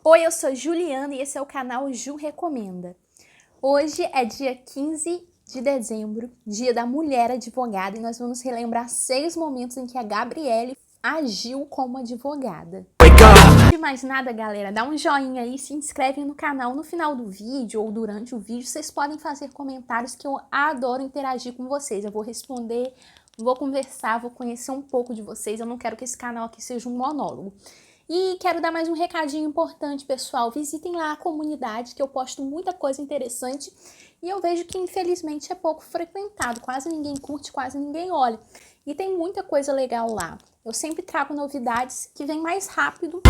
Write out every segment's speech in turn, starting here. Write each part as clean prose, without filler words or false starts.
Oi, eu sou Juliana e esse é o canal Ju Recomenda. Hoje é dia 15 de dezembro, dia da mulher advogada, e nós vamos relembrar 6 momentos em que a Gabrielle agiu como advogada. Antes de mais nada, galera, dá um joinha aí, se inscreve no canal. No final do vídeo ou durante o vídeo, vocês podem fazer comentários que eu adoro interagir com vocês. Eu vou responder, vou conversar, vou conhecer um pouco de vocês. Eu não quero que esse canal aqui seja um monólogo. E quero dar mais um recadinho importante, pessoal. Visitem lá a comunidade, que eu posto muita coisa interessante e eu vejo que, infelizmente, é pouco frequentado. Quase ninguém curte, quase ninguém olha. E tem muita coisa legal lá. Eu sempre trago novidades que vêm mais rápido.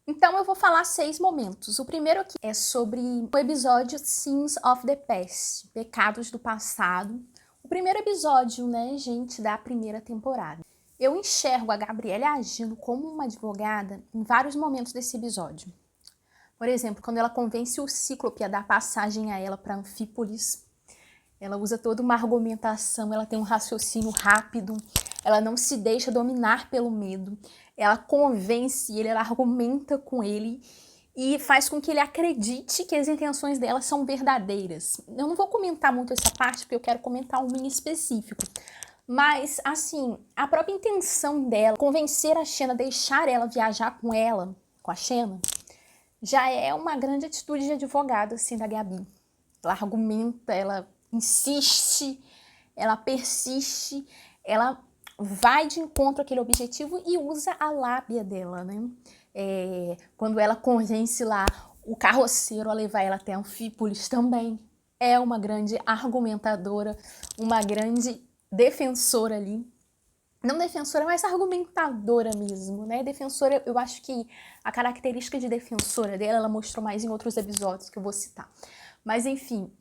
Então eu vou falar 6 momentos. O primeiro aqui é sobre o episódio Sins of the Past, Pecados do Passado. O primeiro episódio, né, gente, da primeira temporada. Eu enxergo a Gabrielle agindo como uma advogada em vários momentos desse episódio. Por exemplo, quando ela convence o Cíclope a dar passagem a ela para Anfípolis, ela usa toda uma argumentação, ela tem um raciocínio rápido, ela não se deixa dominar pelo medo, ela convence ele, ela argumenta com ele e faz com que ele acredite que as intenções dela são verdadeiras. Eu não vou comentar muito essa parte porque eu quero comentar um em específico. Mas, assim, a própria intenção dela, convencer a Xena, deixar ela viajar com ela, com a Xena, já é uma grande atitude de advogada, assim, da Gabi. Ela argumenta, ela insiste, ela persiste, ela vai de encontro àquele objetivo e usa a lábia dela, né? Quando ela convence lá o carroceiro a levar ela até Anfípolis também, é uma grande argumentadora, uma grande defensora ali. Não defensora, mas argumentadora mesmo, né? Defensora, eu acho que a característica de defensora dela, ela mostrou mais em outros episódios que eu vou citar. Mas, enfim,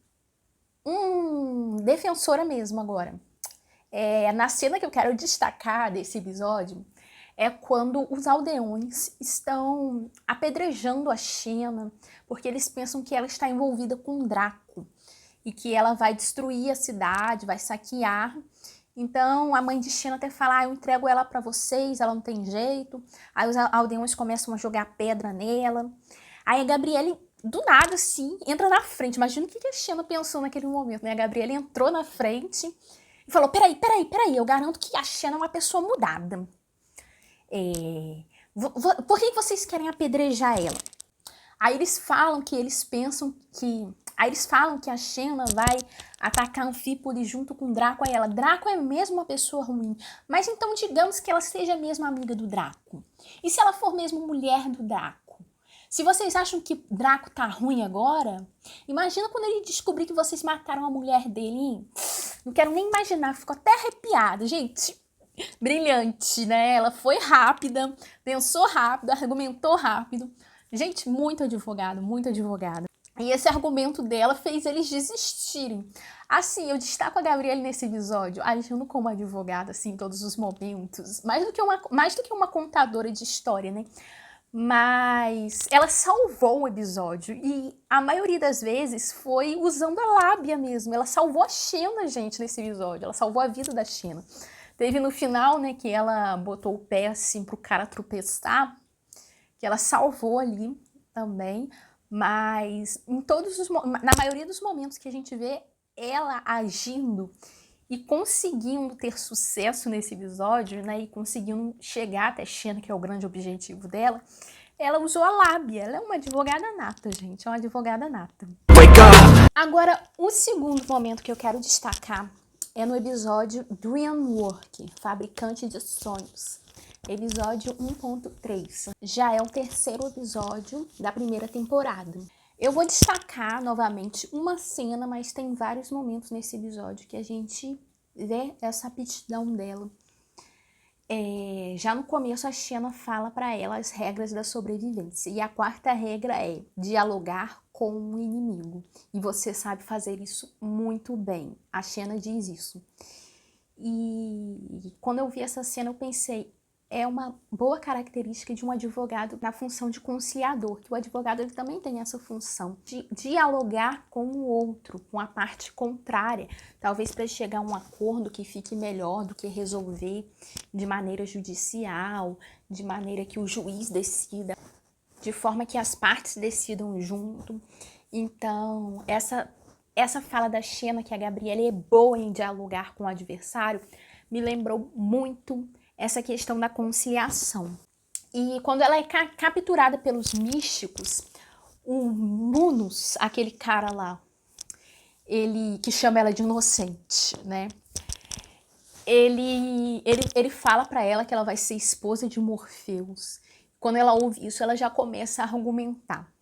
defensora mesmo agora. Na cena que eu quero destacar desse episódio, é quando os aldeões estão apedrejando a Xena, porque eles pensam que ela está envolvida com Draco e que ela vai destruir a cidade, vai saquear. Então a mãe de Xena até fala, eu entrego ela para vocês, ela não tem jeito. Aí os aldeões começam a jogar pedra nela. Aí a Gabrielle, do nada, assim, entra na frente. Imagina o que a Xena pensou naquele momento, né? A Gabrielle entrou na frente e falou, peraí, eu garanto que a Xena é uma pessoa mudada. Por que vocês querem apedrejar ela? Aí eles falam que eles pensam que... Aí eles falam que a Xena vai atacar Anfípolis junto com Draco a ela. Draco é mesmo uma pessoa ruim. Mas então digamos que ela seja mesmo amiga do Draco. E se ela for mesmo mulher do Draco? Se vocês acham que Draco tá ruim agora, imagina quando ele descobrir que vocês mataram a mulher dele, hein? Não quero nem imaginar, ficou até arrepiada, gente. Brilhante, né? Ela foi rápida, pensou rápido, argumentou rápido. Gente, muito advogado, muito advogada. E esse argumento dela fez eles desistirem. Assim, eu destaco a Gabrielle nesse episódio, agindo como advogada, assim, em todos os momentos. Mais do que uma contadora de história, né? Mas ela salvou o episódio e a maioria das vezes foi usando a lábia mesmo. Ela salvou a Xena, gente, nesse episódio. Ela salvou a vida da Xena. Teve no final, né, que ela botou o pé assim pro cara tropeçar, que ela salvou ali também, mas na maioria dos momentos que a gente vê ela agindo e conseguindo ter sucesso nesse episódio, né, e conseguindo chegar até Xena, que é o grande objetivo dela, ela usou a lábia. Ela é uma advogada nata, gente, é uma advogada nata. Agora, o segundo momento que eu quero destacar é no episódio Dreamwork, Fabricante de Sonhos. Episódio 1.3. Já é o terceiro episódio da primeira temporada. Eu vou destacar novamente uma cena, mas tem vários momentos nesse episódio que a gente vê essa aptidão dela. Já no começo a Xena fala para ela as regras da sobrevivência. E a quarta regra é dialogar com o inimigo. E você sabe fazer isso muito bem. A Xena diz isso. E quando eu vi essa cena eu pensei, é uma boa característica de um advogado na função de conciliador, que o advogado ele também tem essa função de dialogar com o outro, com a parte contrária, talvez para chegar a um acordo que fique melhor do que resolver de maneira judicial, de maneira que o juiz decida. de forma que as partes decidam junto. Então, essa fala da Xena, que a Gabriele é boa em dialogar com o adversário, me lembrou muito essa questão da conciliação. E quando ela é capturada pelos místicos, o Munus, aquele cara lá, ele que chama ela de inocente, né? Ele fala pra ela que ela vai ser esposa de Morfeus. Quando ela ouve isso, ela já começa a argumentar.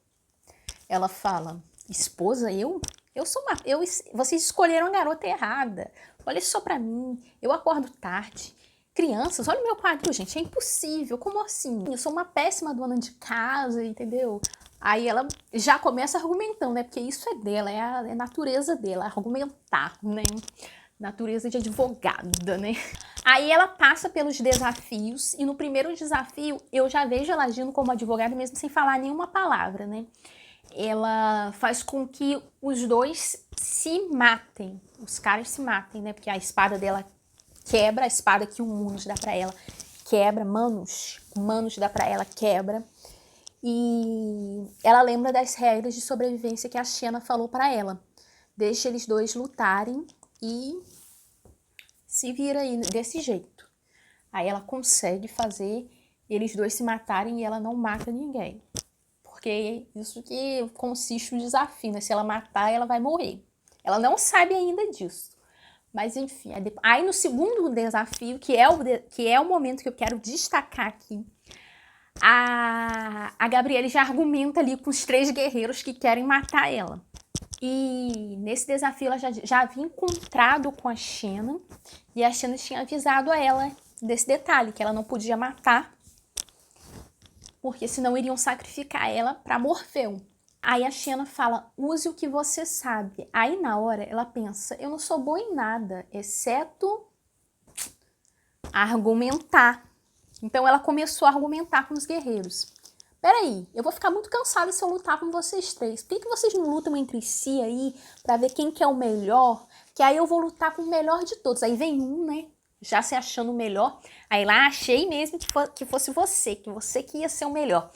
Ela fala: esposa, eu? Vocês escolheram a garota errada. Olha só pra mim, eu acordo tarde. Crianças, olha o meu quadril, gente, é impossível. Como assim? Eu sou uma péssima dona de casa, entendeu? Aí ela já começa argumentando, né? Porque isso é dela, é a natureza dela, argumentar, né? Natureza de advogada, né? Aí ela passa pelos desafios e no primeiro desafio eu já vejo ela agindo como advogada mesmo sem falar nenhuma palavra, né? Ela faz com que os dois se matem, os caras se matem, né? Porque a espada dela quebra, a espada que o Munus dá pra ela quebra, Manus dá pra ela quebra. E ela lembra das regras de sobrevivência que a Xena falou pra ela. Deixa eles dois lutarem e se vira aí desse jeito. Aí ela consegue fazer eles dois se matarem e ela não mata ninguém. Porque isso que consiste o desafio, né? Se ela matar, ela vai morrer. Ela não sabe ainda disso. Mas enfim, aí no segundo desafio, que é o momento que eu quero destacar aqui, a Gabriele já argumenta ali com os 3 guerreiros que querem matar ela. E nesse desafio ela já havia encontrado com a Xena, e a Xena tinha avisado a ela desse detalhe, que ela não podia matar, porque senão iriam sacrificar ela para Morfeu. Aí a Xena fala: use o que você sabe. Aí na hora ela pensa: eu não sou boa em nada, exceto argumentar. Então ela começou a argumentar com os guerreiros. Peraí, eu vou ficar muito cansada se eu lutar com vocês 3. Por que vocês não lutam entre si aí pra ver quem que é o melhor? Que aí eu vou lutar com o melhor de todos. Aí vem um, né? Já se achando o melhor. Aí lá achei mesmo que fosse você, que você que ia ser o melhor.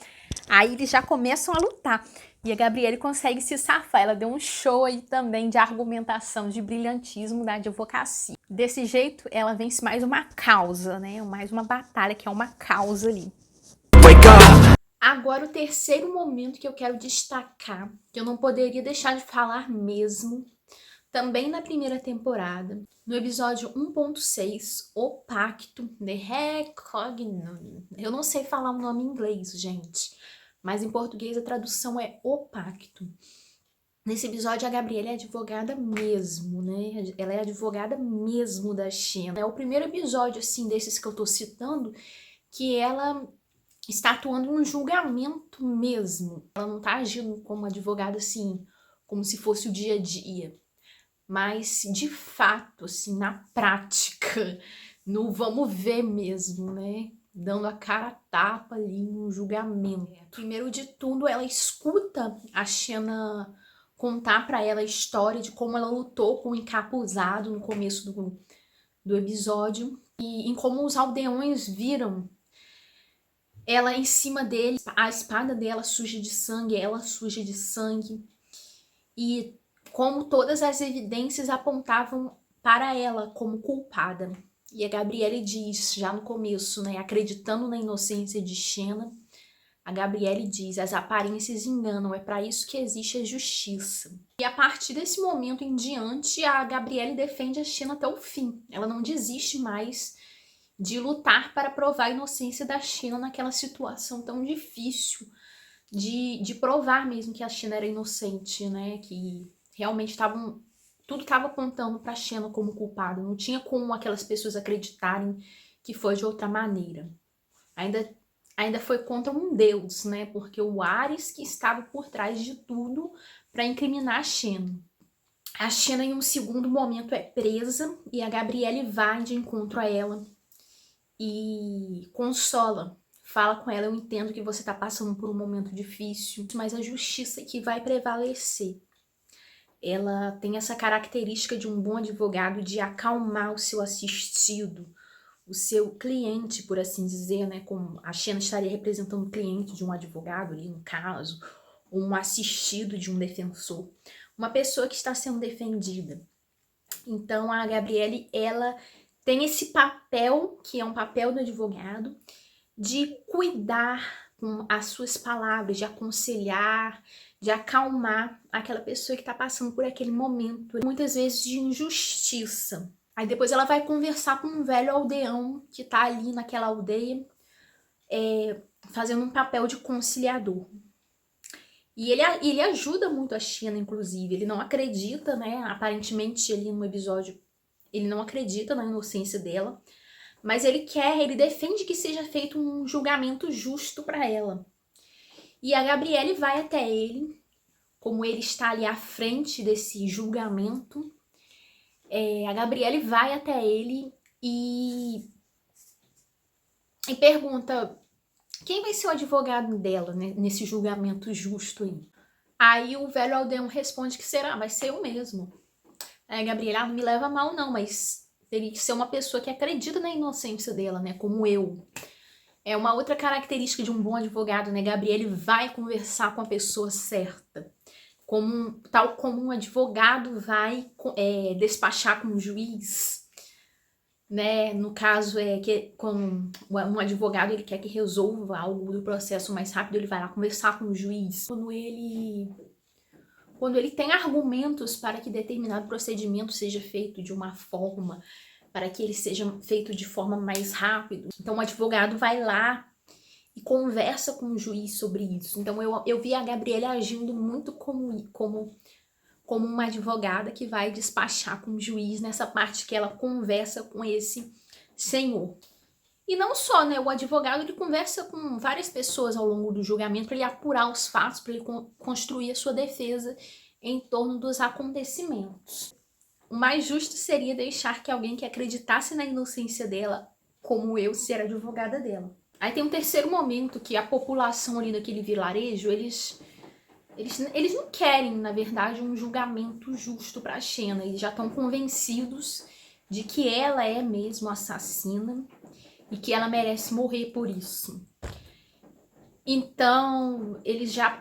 Aí eles já começam a lutar. E a Gabriele consegue se safar. Ela deu um show aí também de argumentação, de brilhantismo da advocacia. Desse jeito, ela vence mais uma causa, né? Mais uma batalha, que é uma causa ali. Agora, o terceiro momento que eu quero destacar, que eu não poderia deixar de falar mesmo, também na primeira temporada, no episódio 1.6, O Pacto de Recognition. Eu não sei falar o nome em inglês, gente, mas em português a tradução é O Pacto. Nesse episódio a Gabriele é advogada mesmo, né? Ela é advogada mesmo da Xena. É o primeiro episódio, assim, desses que eu tô citando, que ela está atuando no julgamento mesmo. Ela não tá agindo como advogada, assim, como se fosse o dia a dia. Mas, de fato, assim, na prática, no vamos ver mesmo, né? Dando a cara a tapa ali no julgamento. Primeiro de tudo, ela escuta a Xena contar pra ela a história de como ela lutou com o encapuzado no começo do episódio. E em como os aldeões viram ela em cima dele, a espada dela suja de sangue, ela suja de sangue. E como todas as evidências apontavam para ela como culpada. E a Gabriele diz, já no começo, né, acreditando na inocência de Xena, a Gabriele diz: as aparências enganam, é para isso que existe a justiça. E a partir desse momento em diante, a Gabriele defende a Xena até o fim. Ela não desiste mais de lutar para provar a inocência da Xena naquela situação tão difícil de provar mesmo que a Xena era inocente, né? Que realmente tudo estava apontando para a Xena como culpada. Não tinha como aquelas pessoas acreditarem que foi de outra maneira. Ainda foi contra um deus, né? Porque o Ares que estava por trás de tudo para incriminar a Xena. A Xena, em um segundo momento, é presa e a Gabriele vai de encontro a ela e consola. Fala com ela: eu entendo que você tá passando por um momento difícil, mas a justiça que vai prevalecer. Ela tem essa característica de um bom advogado de acalmar o seu assistido, o seu cliente, por assim dizer, né? Como a Xena estaria representando o cliente de um advogado ali, no caso, ou um assistido de um defensor, uma pessoa que está sendo defendida. Então a Gabriele, ela tem esse papel, que é um papel do advogado, de cuidar com as suas palavras, de aconselhar, de acalmar aquela pessoa que está passando por aquele momento, muitas vezes de injustiça. Aí depois ela vai conversar com um velho aldeão que tá ali naquela aldeia, fazendo um papel de conciliador. E ele ajuda muito a Xena, inclusive. Ele não acredita, né? Aparentemente, ali no episódio, ele não acredita na inocência dela. Mas ele defende que seja feito um julgamento justo para ela. E a Gabriele vai até ele, como ele está ali à frente desse julgamento. A Gabriele vai até ele e pergunta quem vai ser o advogado dela, né, nesse julgamento justo aí. Aí o velho aldeão responde que vai ser eu mesmo. Aí a Gabriele, não me leva a mal não, mas teria que ser uma pessoa que acredita na inocência dela, né, como eu. É uma outra característica de um bom advogado, né? Gabriele vai conversar com a pessoa certa. Tal como um advogado vai despachar com um juiz, né? No caso, quando um advogado ele quer que resolva algo do processo mais rápido, ele vai lá conversar com o juiz. Quando ele tem argumentos para que determinado procedimento seja feito de uma forma, para que ele seja feito de forma mais rápida. Então o advogado vai lá e conversa com o juiz sobre isso. Então eu vi a Gabriele agindo muito como uma advogada que vai despachar com o juiz nessa parte que ela conversa com esse senhor. E não só, né? O advogado ele conversa com várias pessoas ao longo do julgamento para ele apurar os fatos, para ele construir a sua defesa em torno dos acontecimentos. O mais justo seria deixar que alguém que acreditasse na inocência dela, como eu, ser advogada dela. Aí tem um terceiro momento que a população ali daquele vilarejo, eles não querem, na verdade, um julgamento justo para a Xena. Eles já estão convencidos de que ela é mesmo assassina e que ela merece morrer por isso. Então, eles já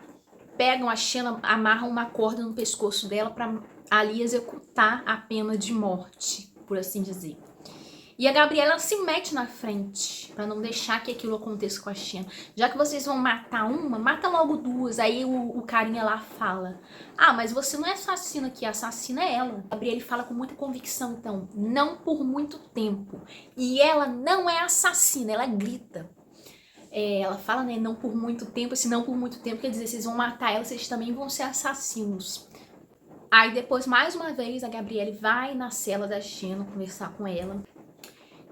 pegam a Xena, amarram uma corda no pescoço dela para ali executar a pena de morte, por assim dizer. E a Gabriela se mete na frente para não deixar que aquilo aconteça com a Xena. Já que vocês vão matar uma, mata logo duas. Aí o carinha lá fala: mas você não é assassina aqui, a assassina é ela. A Gabriela fala com muita convicção, então, não por muito tempo. E ela não é assassina, ela grita. Ela fala, né, não por muito tempo. Esse não por muito tempo quer dizer, vocês vão matar ela, vocês também vão ser assassinos. Aí depois, mais uma vez, a Gabriele vai na cela da Xena conversar com ela.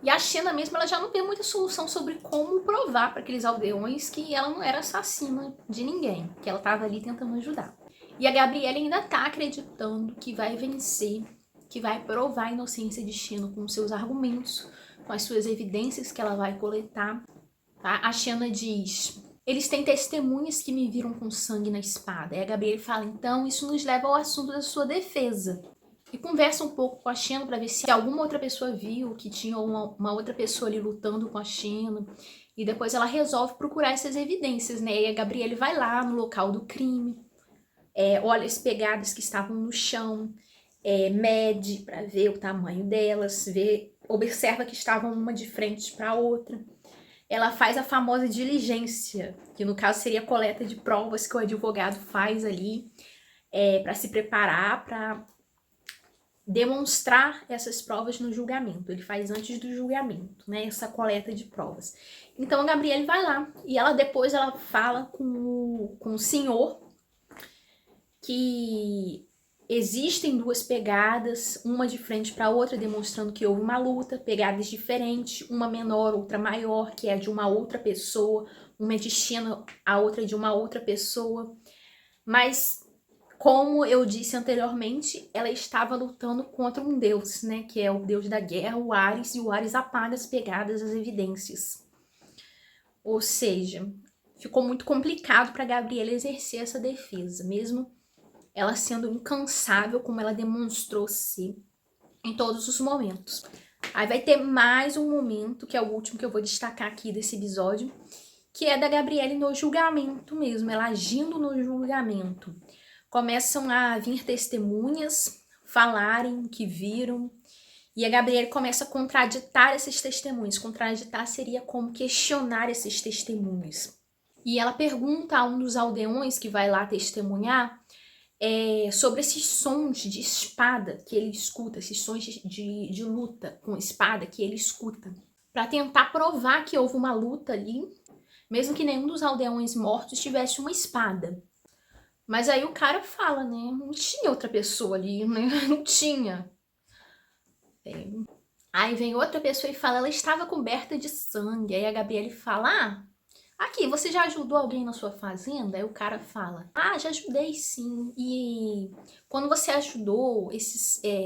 E a Xena mesmo, ela já não tem muita solução sobre como provar para aqueles aldeões que ela não era assassina de ninguém, que ela estava ali tentando ajudar. E a Gabriele ainda tá acreditando que vai vencer, que vai provar a inocência de Xena com seus argumentos, com as suas evidências que ela vai coletar. Tá? A Xena diz: eles têm testemunhas que me viram com sangue na espada. E a Gabriele fala: então isso nos leva ao assunto da sua defesa. E conversa um pouco com a Xena para ver se alguma outra pessoa viu que tinha uma outra pessoa ali lutando com a Xena. E depois ela resolve procurar essas evidências, né? E a Gabriele vai lá no local do crime, olha as pegadas que estavam no chão, mede para ver o tamanho delas, observa que estavam uma de frente para a outra. Ela faz a famosa diligência, que no caso seria a coleta de provas que o advogado faz ali para se preparar para demonstrar essas provas no julgamento. Ele faz antes do julgamento, né? Essa coleta de provas. Então a Gabriele vai lá e depois ela fala com o senhor que existem duas pegadas, uma de frente para a outra, demonstrando que houve uma luta, pegadas diferentes, uma menor, outra maior, que é de uma outra pessoa, uma é de Xena, a outra é de uma outra pessoa. Mas, como eu disse anteriormente, ela estava lutando contra um deus, né? Que é o deus da guerra, o Ares, e o Ares apaga as pegadas, as evidências. Ou seja, ficou muito complicado para Gabriela exercer essa defesa, mesmo ela sendo incansável, como ela demonstrou ser em todos os momentos. Aí vai ter mais um momento, que é o último que eu vou destacar aqui desse episódio, que é da Gabriele no julgamento mesmo, ela agindo no julgamento. Começam a vir testemunhas, falarem o que viram, e a Gabriele começa a contraditar esses testemunhos. Contraditar seria como questionar esses testemunhos. E ela pergunta a um dos aldeões que vai lá testemunhar sobre esses sons de espada que ele escuta, esses sons de luta com espada que ele escuta, para tentar provar que houve uma luta ali, mesmo que nenhum dos aldeões mortos tivesse uma espada. Mas aí o cara fala, né? Não tinha outra pessoa ali, né? Não tinha. Aí vem outra pessoa e fala, ela estava coberta de sangue. Aí a Gabriele fala, aqui, você já ajudou alguém na sua fazenda? Aí o cara fala, já ajudei sim. E quando você ajudou,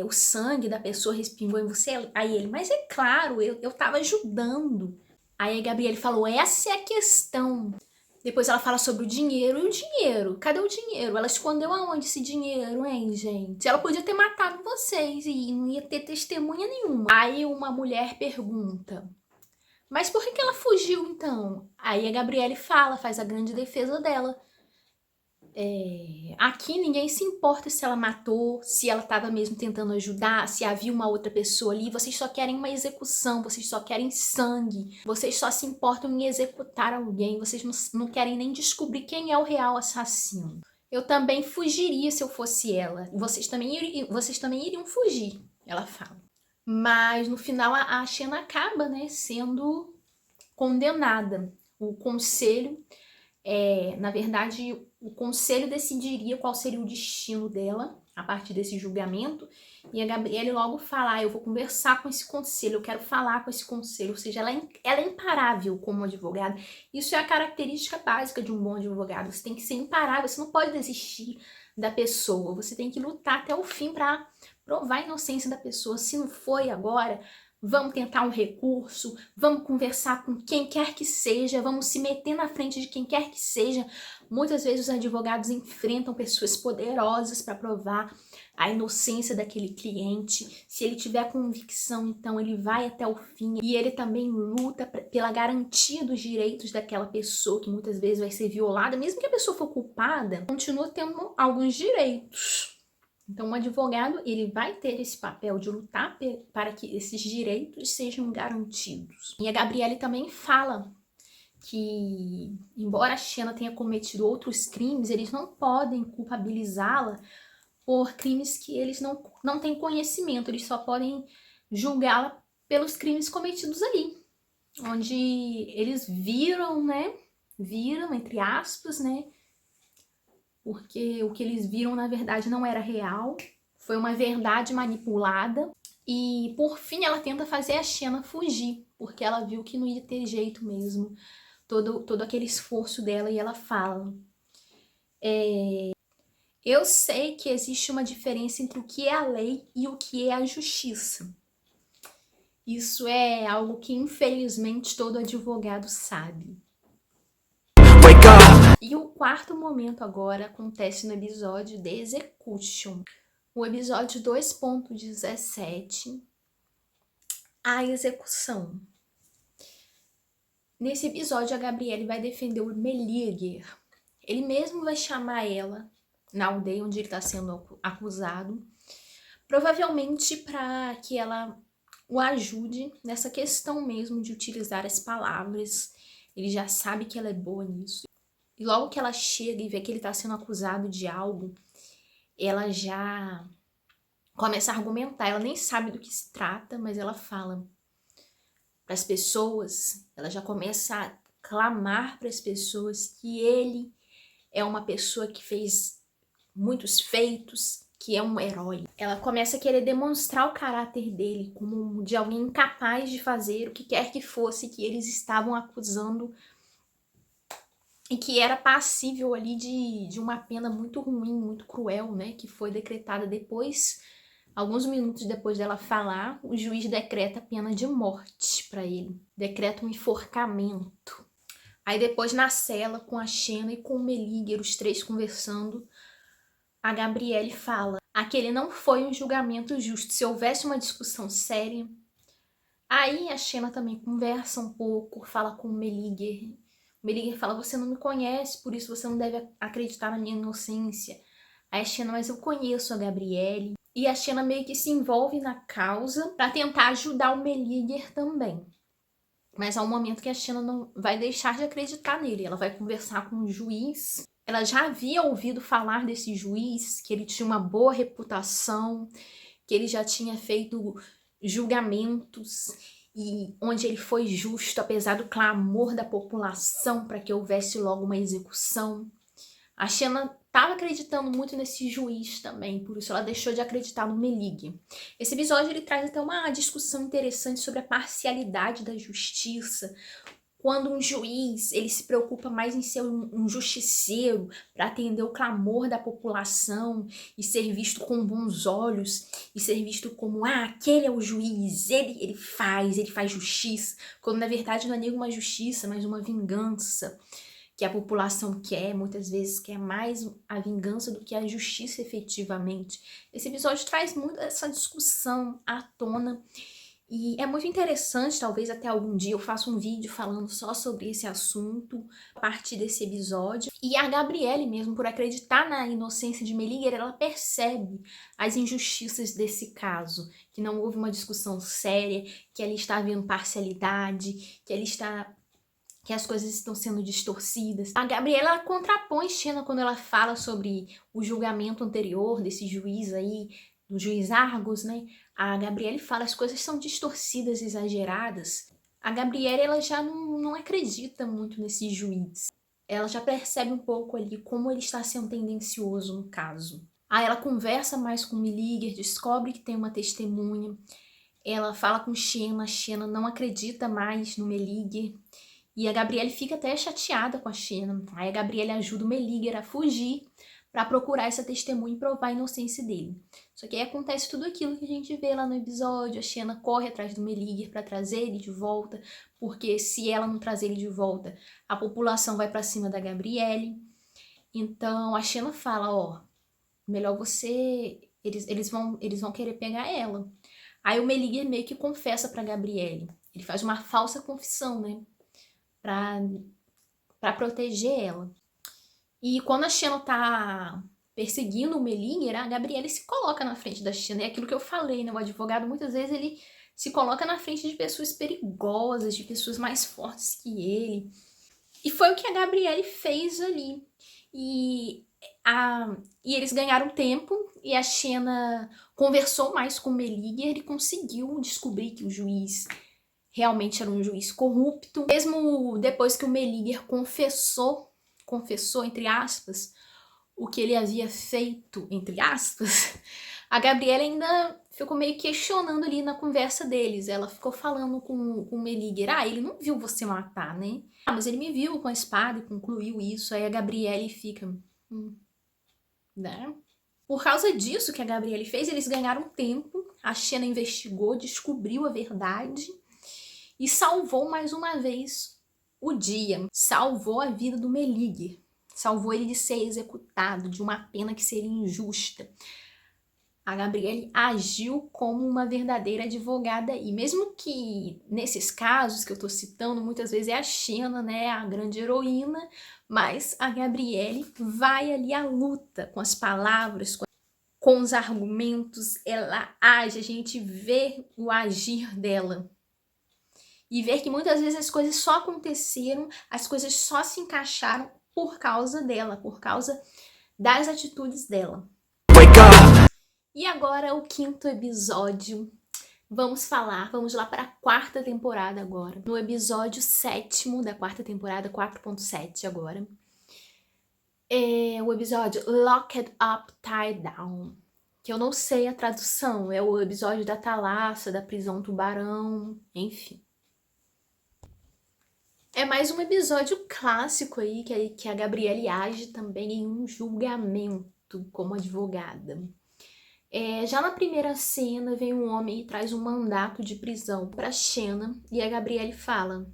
o sangue da pessoa respingou em você? Aí ele, mas é claro, eu tava ajudando. Aí a Gabriele falou, essa é a questão. Depois ela fala sobre o dinheiro. E o dinheiro? Cadê o dinheiro? Ela escondeu aonde esse dinheiro, hein, gente? Ela podia ter matado vocês e não ia ter testemunha nenhuma. Aí uma mulher pergunta, mas por que ela fugiu, então? Aí a Gabriele fala, faz a grande defesa dela. Aqui ninguém se importa se ela matou, se ela estava mesmo tentando ajudar, se havia uma outra pessoa ali. Vocês só querem uma execução, vocês só querem sangue. Vocês só se importam em executar alguém, vocês não querem nem descobrir quem é o real assassino. Eu também fugiria se eu fosse ela. Vocês também iriam fugir, ela fala. Mas no final a Xena acaba, né, sendo condenada. O conselho, na verdade, o conselho decidiria qual seria o destino dela a partir desse julgamento. E a Gabriele logo fala, eu vou conversar com esse conselho, eu quero falar com esse conselho. Ou seja, ela é imparável como advogada. Isso é a característica básica de um bom advogado. Você tem que ser imparável, você não pode desistir da pessoa. Você tem que lutar até o fim para provar a inocência da pessoa. Se não foi agora, vamos tentar um recurso, vamos conversar com quem quer que seja, vamos se meter na frente de quem quer que seja. Muitas vezes os advogados enfrentam pessoas poderosas para provar a inocência daquele cliente. Se ele tiver convicção, então ele vai até o fim. E ele também luta pela garantia dos direitos daquela pessoa, que muitas vezes vai ser violada. Mesmo que a pessoa for culpada, continua tendo alguns direitos. Então, o advogado, ele vai ter esse papel de lutar para que esses direitos sejam garantidos. E a Gabriele também fala que, embora a Xena tenha cometido outros crimes, eles não podem culpabilizá-la por crimes que eles não têm conhecimento, eles só podem julgá-la pelos crimes cometidos ali, onde eles viram, né, entre aspas, né, porque o que eles viram na verdade não era real, foi uma verdade manipulada. E por fim ela tenta fazer a Xena fugir, porque ela viu que não ia ter jeito mesmo, todo aquele esforço dela. E ela fala, eu sei que existe uma diferença entre o que é a lei e o que é a justiça. Isso é algo que infelizmente todo advogado sabe. E o quarto momento agora acontece no episódio The Execution. O episódio 2.17, a execução. Nesse episódio a Gabriele vai defender o Meleager. Ele mesmo vai chamar ela na aldeia onde ele está sendo acusado, provavelmente para que ela o ajude nessa questão mesmo de utilizar as palavras. Ele já sabe que ela é boa nisso. E logo que ela chega e vê que ele está sendo acusado de algo, ela já começa a argumentar. Ela nem sabe do que se trata, mas ela fala para as pessoas, ela já começa a clamar para as pessoas que ele é uma pessoa que fez muitos feitos, que é um herói. Ela começa a querer demonstrar o caráter dele como de alguém incapaz de fazer o que quer que fosse que eles estavam acusando e que era passível ali de uma pena muito ruim, muito cruel, né, que foi decretada depois, alguns minutos depois dela falar, o juiz decreta a pena de morte para ele, decreta um enforcamento. Aí depois na cela com a Xena e com o Meleager, os três conversando, a Gabriele fala, aquele não foi um julgamento justo. Se houvesse uma discussão séria, Aí a Xena também conversa um pouco, fala com o Meleager. O Meleager fala, você não me conhece, por isso você não deve acreditar na minha inocência. Aí a Xena, mas eu conheço a Gabrielle. E a Xena meio que se envolve na causa pra tentar ajudar o Meleager também. Mas há um momento que a Xena não vai deixar de acreditar nele. Ela vai conversar com o juiz. Ela já havia ouvido falar desse juiz, que ele tinha uma boa reputação, que ele já tinha feito julgamentos e onde ele foi justo, apesar do clamor da população para que houvesse logo uma execução. A Xena estava acreditando muito nesse juiz também, por isso ela deixou de acreditar no Meleager. Esse episódio ele traz até uma discussão interessante sobre a parcialidade da justiça, quando um juiz ele se preocupa mais em ser um justiceiro para atender o clamor da população e ser visto com bons olhos e ser visto como, aquele é o juiz, ele faz justiça, quando na verdade não é nenhuma justiça, mas uma vingança que a população quer, muitas vezes quer mais a vingança do que a justiça efetivamente. Esse episódio traz muito essa discussão à tona e é muito interessante, talvez até algum dia eu faça um vídeo falando só sobre esse assunto, a partir desse episódio. E a Gabrielle mesmo, por acreditar na inocência de Meleager, ela percebe as injustiças desse caso, que não houve uma discussão séria, que ali está havendo parcialidade, que as coisas estão sendo distorcidas. A Gabriela contrapõe Xena quando ela fala sobre o julgamento anterior desse juiz aí, do juiz Argos, né? A Gabriele fala as coisas são distorcidas, exageradas. A Gabriela ela já não acredita muito nesse juiz. Ela já percebe um pouco ali como ele está sendo tendencioso no caso. Aí ela conversa mais com o Meleager, descobre que tem uma testemunha. Ela fala com Xena não acredita mais no Meleager. E a Gabrielle fica até chateada com a Xena. Aí a Gabrielle ajuda o Meleager a fugir para procurar essa testemunha e provar a inocência dele. Só que aí acontece tudo aquilo que a gente vê lá no episódio. A Xena corre atrás do Meleager para trazer ele de volta, porque se ela não trazer ele de volta, a população vai para cima da Gabrielle. Então a Xena fala, ó, melhor você... Eles vão querer pegar ela. Aí o Meleager meio que confessa pra Gabrielle. Ele faz uma falsa confissão, né? Pra proteger ela. E quando a Xena tá perseguindo o Meleager, a Gabrielle se coloca na frente da Xena. É aquilo que eu falei, né? O advogado, muitas vezes, ele se coloca na frente de pessoas perigosas, de pessoas mais fortes que ele. E foi o que a Gabrielle fez ali. E eles ganharam tempo, e a Xena conversou mais com o Meleager e conseguiu descobrir que o juiz realmente era um juiz corrupto. Mesmo depois que o Meleager confessou, entre aspas, o que ele havia feito, entre aspas, a Gabriela ainda ficou meio questionando ali na conversa deles. Ela ficou falando com o Meleager, ele não viu você matar, né? Mas ele me viu com a espada e concluiu isso. Aí a Gabriele fica, né? Por causa disso que a Gabriele fez, eles ganharam tempo, a Xena investigou, descobriu a verdade e salvou mais uma vez o dia. Salvou a vida do Meleager. Salvou ele de ser executado, de uma pena que seria injusta. A Gabrielle agiu como uma verdadeira advogada. E mesmo que nesses casos que eu tô citando, muitas vezes é a Xena, né, a grande heroína, mas a Gabrielle vai ali à luta com as palavras, com os argumentos, ela age, a gente vê o agir dela. E ver que muitas vezes as coisas só aconteceram, as coisas só se encaixaram por causa dela, por causa das atitudes dela. E agora o quinto episódio. Vamos lá para a quarta temporada agora. No episódio 7º da quarta temporada, 4.7 agora. É o episódio Locked Up, Tied Down. Que eu não sei a tradução. É o episódio da Thalassa, da prisão tubarão, enfim. É mais um episódio clássico aí, que a Gabrielle age também em um julgamento como advogada. Já na primeira cena, vem um homem e traz um mandato de prisão pra Xena, e a Gabrielle fala,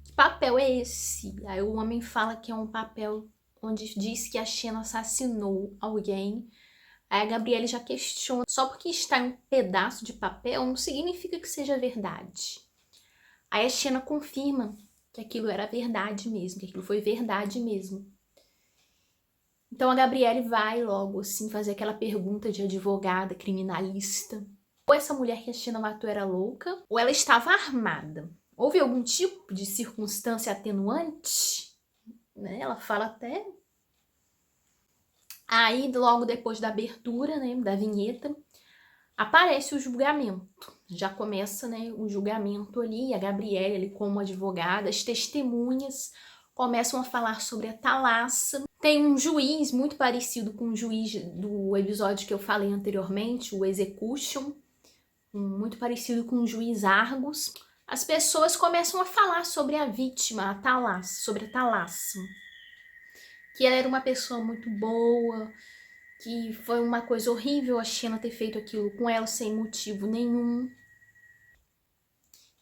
que papel é esse? Aí o homem fala que é um papel onde diz que a Xena assassinou alguém. Aí a Gabriele já questiona, só porque está em um pedaço de papel não significa que seja verdade. Aí a Xena confirma que aquilo era verdade mesmo, que aquilo foi verdade mesmo. Então a Gabriele vai logo assim fazer aquela pergunta de advogada criminalista. Ou essa mulher que a Xena matou era louca, ou ela estava armada. Houve algum tipo de circunstância atenuante? Né? Ela fala até. Aí, logo depois da abertura, né, da vinheta, aparece o julgamento. Já começa, né, o julgamento ali, a Gabriele ali como advogada, as testemunhas começam a falar sobre a Thalassa. Tem um juiz muito parecido com o juiz do episódio que eu falei anteriormente, o Execution, muito parecido com o juiz Argos. As pessoas começam a falar sobre a vítima, a Thalassa, sobre a Thalassa. Que ela era uma pessoa muito boa, que foi uma coisa horrível a Xena ter feito aquilo com ela sem motivo nenhum.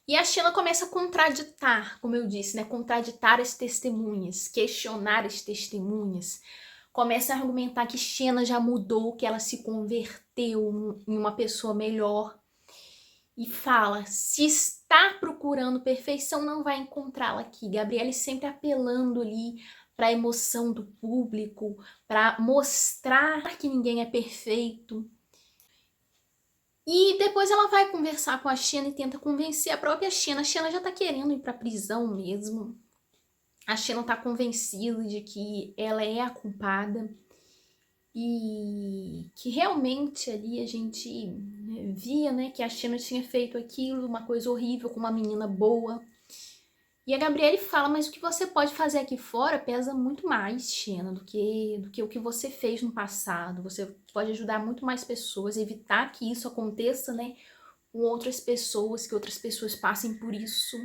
E a Xena começa a contraditar, como eu disse, né? Contraditar as testemunhas, questionar as testemunhas. Começa a argumentar que Xena já mudou, que ela se converteu em uma pessoa melhor. E fala, se está procurando perfeição, não vai encontrá-la aqui. Gabriele sempre apelando ali para a emoção do público, para mostrar que ninguém é perfeito. E depois ela vai conversar com a Xena e tenta convencer a própria Xena. A Xena já tá querendo ir pra prisão mesmo. A Xena tá convencida de que ela é a culpada. E que realmente ali a gente via, né, que a Xena tinha feito aquilo, uma coisa horrível com uma menina boa. E a Gabriele fala, mas o que você pode fazer aqui fora pesa muito mais, Xena, do que o que você fez no passado. Você pode ajudar muito mais pessoas, evitar que isso aconteça, né, com outras pessoas, que outras pessoas passem por isso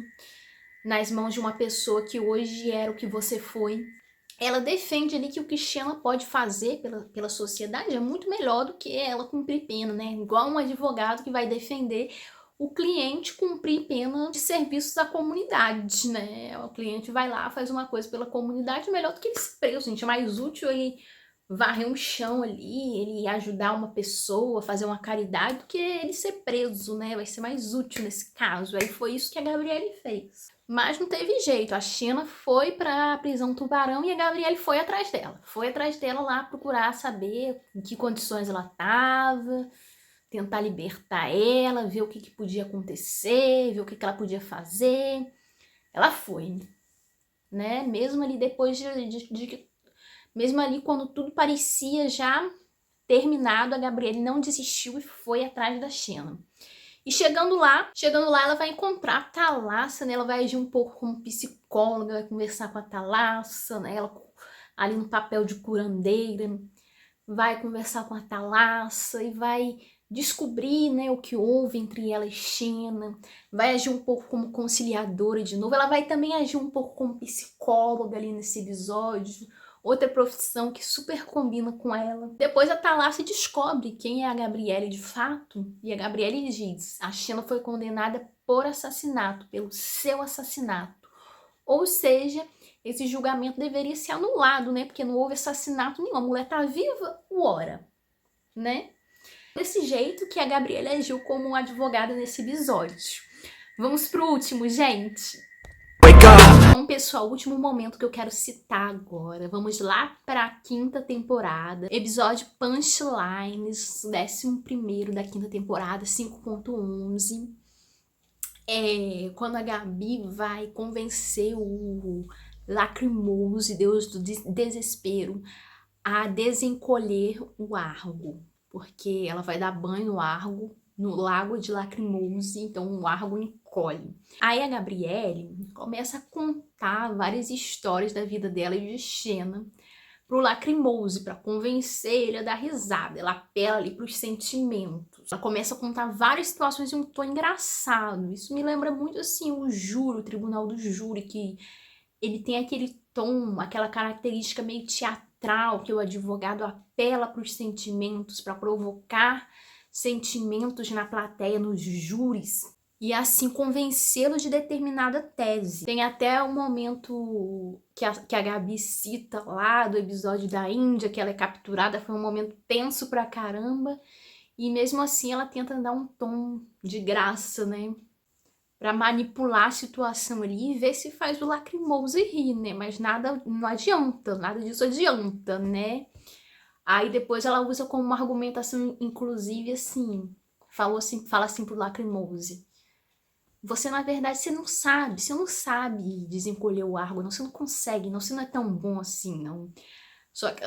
nas mãos de uma pessoa que hoje era o que você foi. Ela defende ali que o que Xena pode fazer pela sociedade é muito melhor do que ela cumprir pena, né? Igual um advogado que vai defender o cliente cumprir pena de serviços à comunidade, né? O cliente vai lá, faz uma coisa pela comunidade, melhor do que ele ser preso, gente. É mais útil ele varrer um chão ali, ele ajudar uma pessoa, fazer uma caridade, do que ele ser preso, né? Vai ser mais útil nesse caso. Aí foi isso que a Gabriele fez. Mas não teve jeito, a Xena foi pra prisão Tubarão e a Gabriele foi atrás dela. Foi atrás dela lá procurar saber em que condições ela tava, tentar libertar ela, ver o que podia acontecer, ver o que ela podia fazer. Ela foi, né? Mesmo ali depois mesmo ali quando tudo parecia já terminado, a Gabriele não desistiu e foi atrás da Xena. E chegando lá ela vai encontrar a Thalassa, né? Ela vai agir um pouco como psicóloga, vai conversar com a Thalassa, né? Ela ali no papel de curandeira, vai conversar com a Thalassa e vai descobrir, né, o que houve entre ela e Xena, vai agir um pouco como conciliadora de novo, ela vai também agir um pouco como psicóloga ali nesse episódio, outra profissão que super combina com ela. Depois a Thalassa descobre quem é a Gabriele de fato, e a Gabriele diz, a Xena foi condenada por assassinato, pelo seu assassinato. Ou seja, esse julgamento deveria ser anulado, né? Porque não houve assassinato nenhum, a mulher tá viva, ora, né? Desse jeito que a Gabriele agiu como uma advogada nesse episódio. Vamos pro último, gente. Bom, pessoal, o último momento que eu quero citar agora. Vamos lá para a quinta temporada. Episódio Punchlines, 11º da quinta temporada, 5.11. Quando a Gabi vai convencer o Lacrimose, Deus do desespero, a desencolher o Argo. Porque ela vai dar banho no Argo, no lago de Lacrimose, então o Argo encolhe. Aí a Gabriele começa a contar várias histórias da vida dela e de Xena pro Lacrimose, para convencer ele a dar risada. Ela apela ali pros sentimentos. Ela começa a contar várias situações em um tom engraçado. Isso me lembra muito assim o júri, o tribunal do júri, que ele tem aquele tom, aquela característica meio teatral, que o advogado apela pros sentimentos para provocar sentimentos na plateia, nos júris. e assim convencê-lo de determinada tese. Tem até o momento que a Gabi cita lá do episódio da Índia, que ela é capturada, foi um momento tenso pra caramba, e mesmo assim ela tenta dar um tom de graça, né? Pra manipular a situação ali e ver se faz o Lacrimoso rir, né? Mas nada, não adianta, nada disso adianta, né? Aí depois ela usa como uma argumentação, inclusive, assim, fala assim pro Lacrimose. Você, na verdade, você não sabe desencolher o Argo, não, você não consegue, não, você não é tão bom assim, não. Só que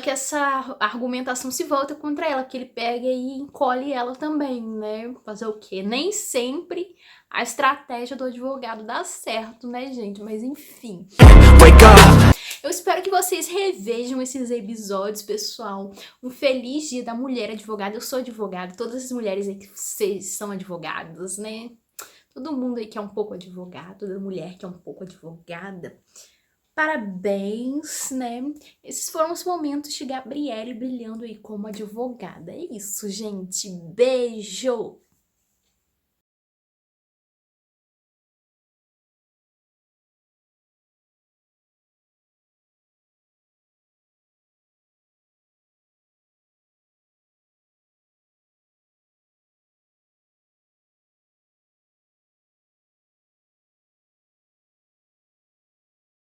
essa argumentação se volta contra ela, que ele pega e encolhe ela também, né? Fazer o quê? Nem sempre a estratégia do advogado dá certo, né, gente? Mas enfim. Eu espero que vocês revejam esses episódios, pessoal. Um feliz dia da mulher advogada. Eu sou advogada, todas as mulheres aí que vocês são advogadas, né? Todo mundo aí que é um pouco advogado, toda mulher que é um pouco advogada. Parabéns, né? Esses foram os momentos de Gabriele brilhando aí como advogada. É isso, gente. Beijo!